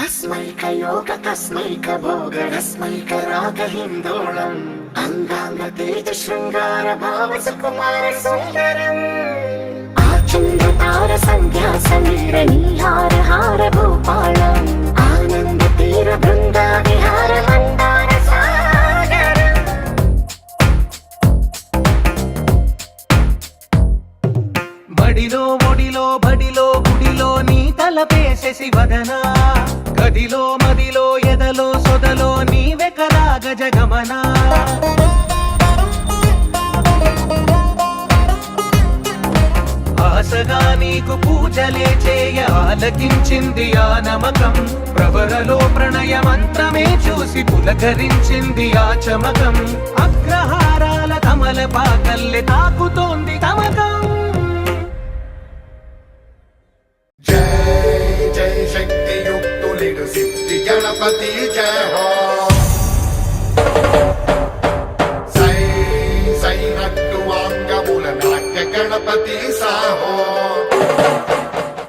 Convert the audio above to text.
अस्मैकयोग तस्मैकभोगरस्मैकरागहिन्दोळम् अङ्गाङ्गतेज शृङ्गार भाव सुकुमार सुन्दरम् आचन्द्रतार सन्ध्या समीर नीहार हार भूपालम् आनन्द तीर बृन्दा विहार मन्दार सागरम् బడిలో ఒడిలో బడిలో గుడిలో నీ తలపేసే శివదనా గదిలో మదిలో ఎదలో సొదలో నీవే కదా గజగమనా ఆశగా నీకు పూజలే చేయ ఆలకించింది ఆ నమకం ప్రవరలో ప్రణయ మంత్రమే చూసి పులకరించింది ఆ చమకం అగ్రహారాల కమల పాకల్లె తాకుతోంది తమకం जय जय शक्ति युक्त सिद्धि गणपति जय हो।